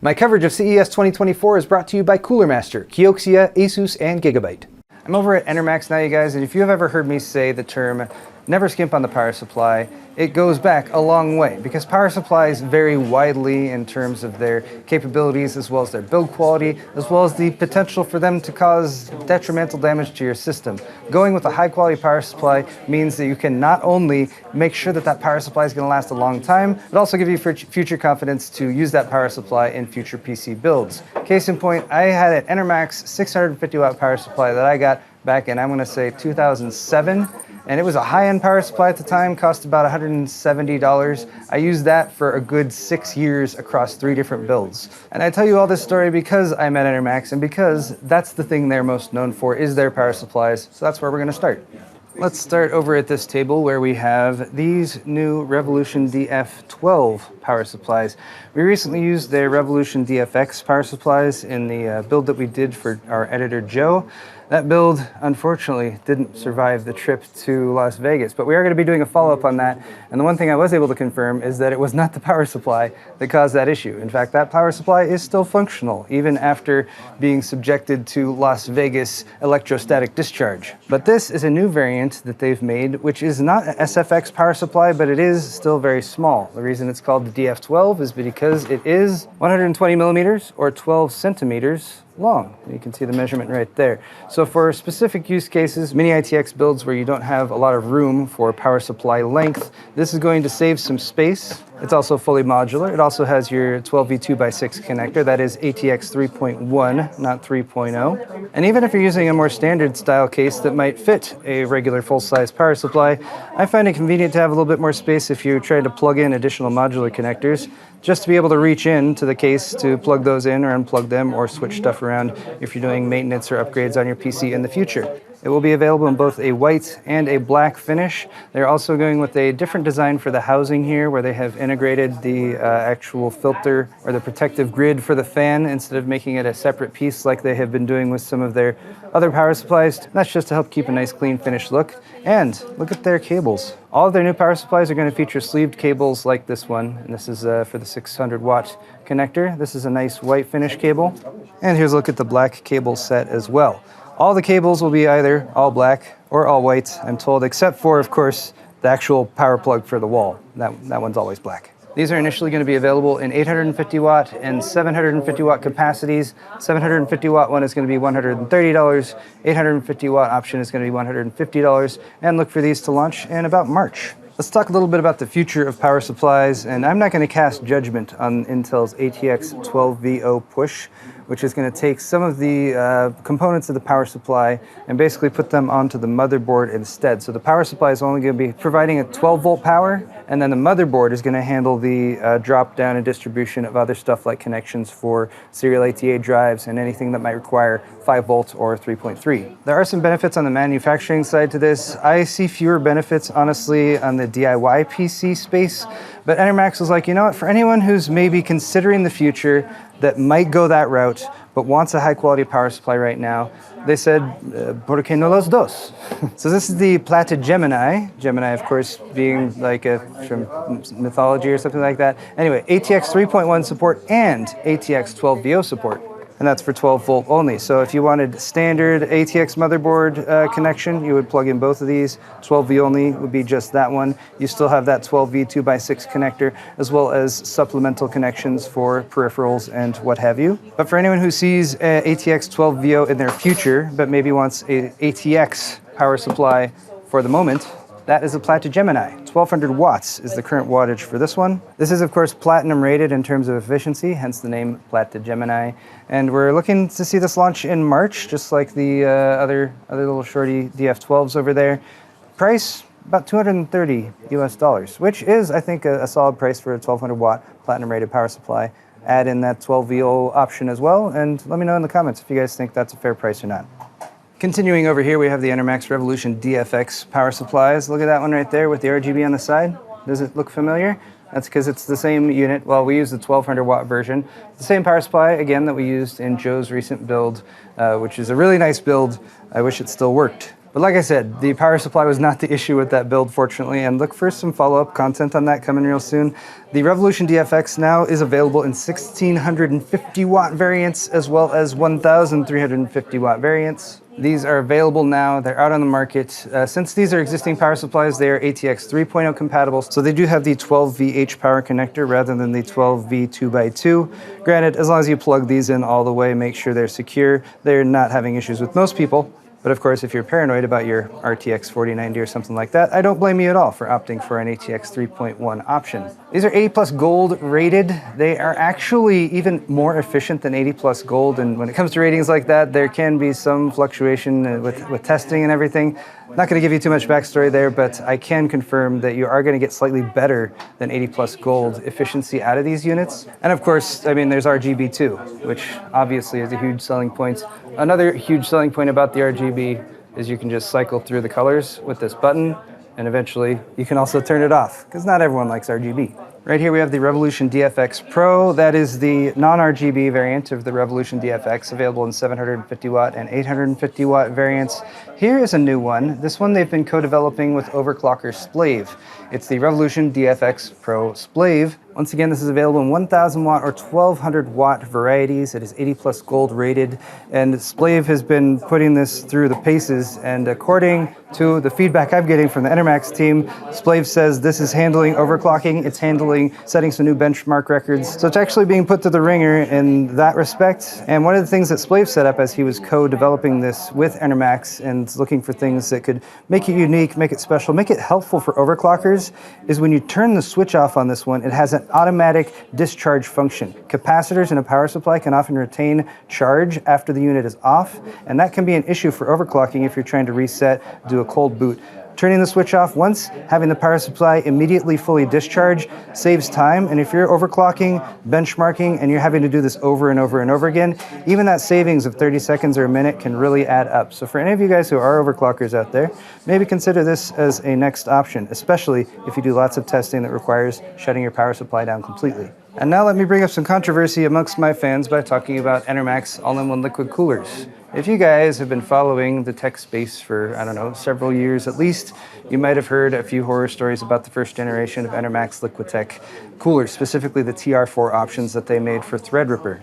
My coverage of CES 2024 is brought to you by Cooler Master, Kioxia, Asus, and Gigabyte. I'm over at Enermax now, you guys, and if you have ever heard me say the term never skimp on the power supply, it goes back a long way because power supplies vary widely in terms of their capabilities as well as their build quality, as well as the potential for them to cause detrimental damage to your system. Going with a high quality power supply means that you can not only make sure that that power supply is going to last a long time, but also give you future confidence to use that power supply in future PC builds. Case in point, I had an Enermax 650 watt power supply that I got back in, I'm going to say 2007. And it was a high-end power supply at the time, cost about $170. I used that for a good 6 years across 3 different builds. And I tell you all this story because I'm at Enermax and because that's the thing they're most known for is their power supplies. So that's where we're going to start. Let's start over at this table where we have these new Revolution D.F.12 power supplies. We recently used their Revolution D.F.X power supplies in the build that we did for our editor Joe. That build, unfortunately, didn't survive the trip to Las Vegas, but we are going to be doing a follow-up on that. And the one thing I was able to confirm is that it was not the power supply that caused that issue. In fact, that power supply is still functional, even after being subjected to Las Vegas electrostatic discharge. But this is a new variant that they've made, which is not an SFX power supply, but it is still very small. The reason it's called the D.F.12 is because it is 120 millimeters or 12 centimeters long. You can see the measurement right there. So for specific use cases, mini ITX builds where you don't have a lot of room for power supply length, this is going to save some space. It's also fully modular. It also has your 12V2x6 connector. That is ATX 3.1, not 3.0. And even if you're using a more standard style case that might fit a regular full-size power supply, I find it convenient to have a little bit more space if you're trying to plug in additional modular connectors, just to be able to reach into the case to plug those in or unplug them or switch stuff around if you're doing maintenance or upgrades on your PC in the future. It will be available in both a white and a black finish. They're also going with a different design for the housing here, where they have integrated the actual filter or the protective grid for the fan instead of making it a separate piece like they have been doing with some of their other power supplies. That's just to help keep a nice clean finished look. And look at their cables. All of their new power supplies are going to feature sleeved cables like this one, and this is for the 600 watt connector. This is a nice white finish cable. And here's a look at the black cable set as well. All the cables will be either all black or all white, I'm told, except for, of course, the actual power plug for the wall. That one's always black. These are initially going to be available in 850 watt and 750 watt capacities. 750 watt one is going to be $130. 850 watt option is going to be $150. And look for these to launch in about March. Let's talk a little bit about the future of power supplies, and I'm not going to cast judgment on Intel's ATX12VO push, which is going to take some of the components of the power supply and basically put them onto the motherboard instead. So the power supply is only going to be providing a 12 volt power, and then the motherboard is going to handle the drop down and distribution of other stuff like connections for serial ATA drives and anything that might require 5 volt or 3.3. There are some benefits on the manufacturing side to this. I see fewer benefits, honestly, on the DIY PC space, but Enermax was like, you know what, for anyone who's maybe considering the future that might go that route, but wants a high quality power supply right now, they said, ¿por qué no los dos? So this is the PlatiGemini, Gemini of course being like from mythology or something like that. Anyway, ATX 3.1 support and ATX12VO support. And that's for 12 volt only. So if you wanted standard ATX motherboard connection, you would plug in both of these. 12V only would be just that one. You still have that 12V2x6 connector, as well as supplemental connections for peripherals and what have you. But for anyone who sees ATX12VO in their future, but maybe wants a ATX power supply for the moment, that is a PlatiGemini. 1200 watts is the current wattage for this one. This is, of course, platinum rated in terms of efficiency, hence the name PlatiGemini. And we're looking to see this launch in March, just like the other little shorty D.F.12s over there. Price, about $230 US, which is, I think, a solid price for a 1200 watt platinum rated power supply. Add in that 12VO option as well, and let me know in the comments if you guys think that's a fair price or not. Continuing over here, we have the Enermax Revolution D.F.X power supplies. Look at that one right there with the RGB on the side. Does it look familiar? That's because it's the same unit. Well, we use the 1200 watt version. The same power supply, again, that we used in Joe's recent build, which is a really nice build. I wish it still worked. But like I said, the power supply was not the issue with that build, fortunately, and look for some follow-up content on that coming real soon. The Revolution D.F.X now is available in 1650 watt variants as well as 1350 watt variants. These are available now, they're out on the market. Since these are existing power supplies, they are ATX 3.0 compatible, so they do have the 12VH power connector rather than the 12V 2x2. Granted, as long as you plug these in all the way, make sure they're secure, they're not having issues with most people. But of course, if you're paranoid about your RTX 4090 or something like that, I don't blame you at all for opting for an ATX 3.1 option. These are 80 plus gold rated. They are actually even more efficient than 80 plus gold, and when it comes to ratings like that, there can be some fluctuation with testing and everything. Not going to give you too much backstory there, but I can confirm that you are going to get slightly better than 80 plus gold efficiency out of these units. And of course, I mean, there's RGB too, which obviously is a huge selling point. Another huge selling point about the RGB is you can just cycle through the colors with this button, and eventually you can also turn it off, because not everyone likes RGB. Right here we have the Revolution D.F.X Pro. That is the non-RGB variant of the Revolution D.F.X, available in 750 watt and 850 watt variants. Here is a new one. This one they've been co-developing with overclocker Splave. It's the Revolution D.F.X Pro Splave. Once again, this is available in 1000 watt or 1200 watt varieties. It is 80 plus gold rated, and Splave has been putting this through the paces, and according to the feedback I'm getting from the Enermax team, Splave says this is handling overclocking, it's handling setting some new benchmark records. So it's actually being put to the ringer in that respect. And one of the things that Splave set up as he was co-developing this with Enermax and looking for things that could make it unique, make it special, make it helpful for overclockers, is when you turn the switch off on this one, it has an automatic discharge function. Capacitors in a power supply can often retain charge after the unit is off, and that can be an issue for overclocking if you're trying to reset, do a cold boot. Turning the switch off once, having the power supply immediately fully discharge saves time, and if you're overclocking, benchmarking, and you're having to do this over and over and over again, even that savings of 30 seconds or a minute can really add up. So for any of you guys who are overclockers out there, maybe consider this as a next option, especially if you do lots of testing that requires shutting your power supply down completely. And now let me bring up some controversy amongst my fans by talking about Enermax all-in-one liquid coolers. If you guys have been following the tech space for, I don't know, several years at least, you might have heard a few horror stories about the first generation of Enermax Liquitech coolers, specifically the TR4 options that they made for Threadripper.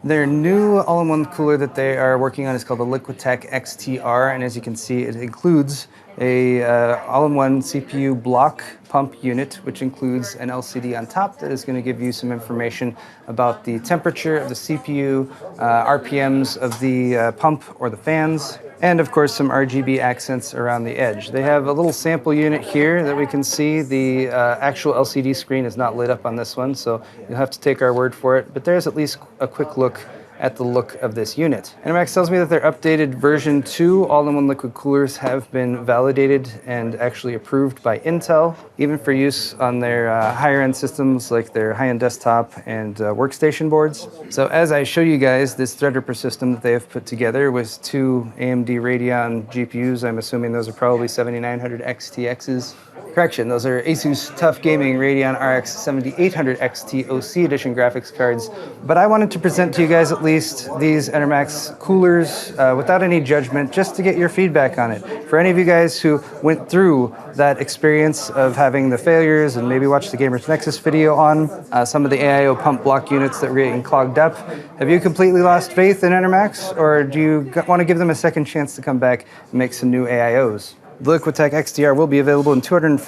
Their new all-in-one cooler that they are working on is called the Liquitech XTR, and as you can see, it includes a all-in-one CPU block pump unit, which includes an LCD on top that is going to give you some information about the temperature of the CPU, RPMs of the pump or the fans, and of course some RGB accents around the edge. They have a little sample unit here that we can see. The actual LCD screen is not lit up on this one, so you'll have to take our word for it, but there's at least a quick look at the look of this unit. Enermax tells me that their updated version 2 all-in-one liquid coolers have been validated and actually approved by Intel, even for use on their higher-end systems like their high-end desktop and workstation boards. So as I show you guys this Threadripper system that they have put together with 2 AMD Radeon GPUs, I'm assuming those are probably 7900 XTXs. Correction, those are Asus Tough Gaming Radeon RX 7800 XT OC Edition graphics cards. But I wanted to present to you guys at least these Enermax coolers without any judgment, just to get your feedback on it. For any of you guys who went through that experience of having the failures and maybe watched the Gamers Nexus video on some of the AIO pump block units that were getting clogged up, have you completely lost faith in Enermax, or do you want to give them a second chance to come back and make some new AIOs? The Liquitech XTR will be available in 240mm,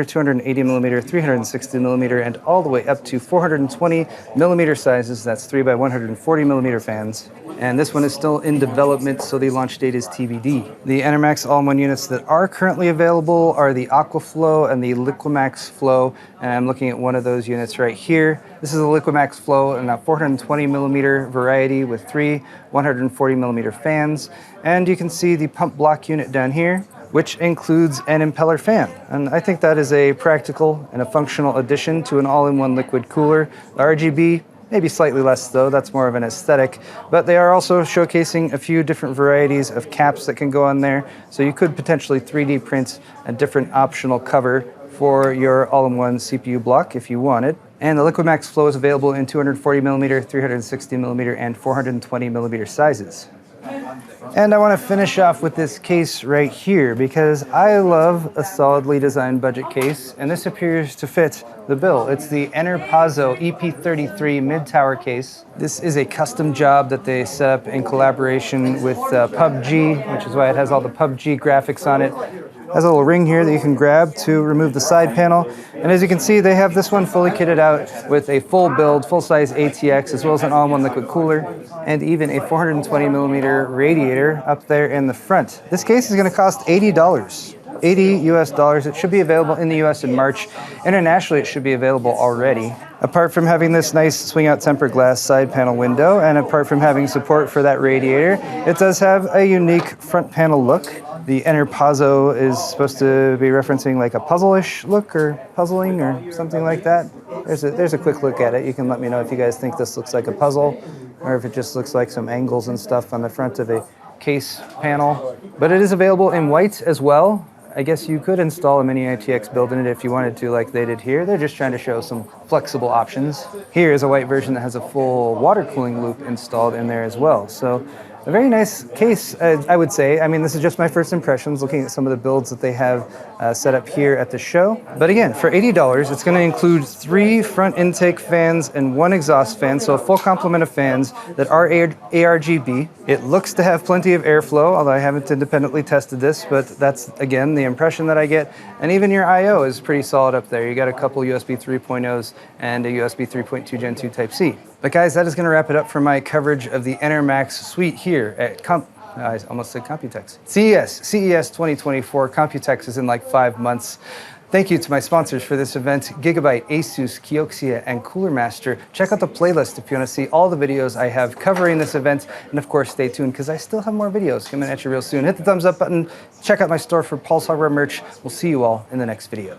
280mm, 360mm, and all the way up to 420mm sizes. That's 3x140mm fans. And this one is still in development, so the launch date is TBD. The Enermax all-in-one units that are currently available are the Aquaflow and the Liquimax Flow, and I'm looking at one of those units right here. This is a Liquimax Flow in a 420mm variety with 3 140mm fans, and you can see the pump block unit down here, which includes an impeller fan. And I think that is a practical and a functional addition to an all-in-one liquid cooler. The RGB, maybe slightly less though, that's more of an aesthetic, but they are also showcasing a few different varieties of caps that can go on there, so you could potentially 3D print a different optional cover for your all-in-one CPU block if you wanted. And the Liquimax Flow is available in 240mm, 360mm, and 420mm sizes. And I want to finish off with this case right here because I love a solidly designed budget case, and this appears to fit the bill. It's the ENERPAZO EP33 mid-tower case. This is a custom job that they set up in collaboration with PUBG, which is why it has all the PUBG graphics on it. It has a little ring here that you can grab to remove the side panel. And as you can see, they have this one fully kitted out with a full build, full-size ATX, as well as an all-in-one liquid cooler, and even a 420mm radiator up there in the front. This case is going to cost $80. $80 US. It should be available in the US in March. Internationally, it should be available already. Apart from having this nice swing out tempered glass side panel window, and apart from having support for that radiator, it does have a unique front panel look. The ENERPAZO is supposed to be referencing like a puzzle-ish look or puzzling or something like that. There's a quick look at it. You can let me know if you guys think this looks like a puzzle or if it just looks like some angles and stuff on the front of a case panel. But it is available in white as well. I guess you could install a mini ATX build in it if you wanted to, like they did here. They're just trying to show some flexible options. Here is a white version that has a full water cooling loop installed in there as well. So a very nice case, I would say. I mean, this is just my first impressions looking at some of the builds that they have set up here at the show. But again, for $80, it's going to include 3 front intake fans and 1 exhaust fan, so a full complement of fans that are ARGB. It looks to have plenty of airflow, although I haven't independently tested this, but that's, again, the impression that I get. And even your I.O. is pretty solid up there. You got a couple USB 3.0s and a USB 3.2 Gen 2 Type-C. But guys, that is going to wrap it up for my coverage of the Enermax suite here at I almost said Computex. CES 2024. Computex is in like 5 months. Thank you to my sponsors for this event, Gigabyte, Asus, Kioxia, and Cooler Master. Check out the playlist if you want to see all the videos I have covering this event. And of course, stay tuned because I still have more videos coming at you real soon. Hit the thumbs up button. Check out my store for Pulse Hardware merch. We'll see you all in the next video.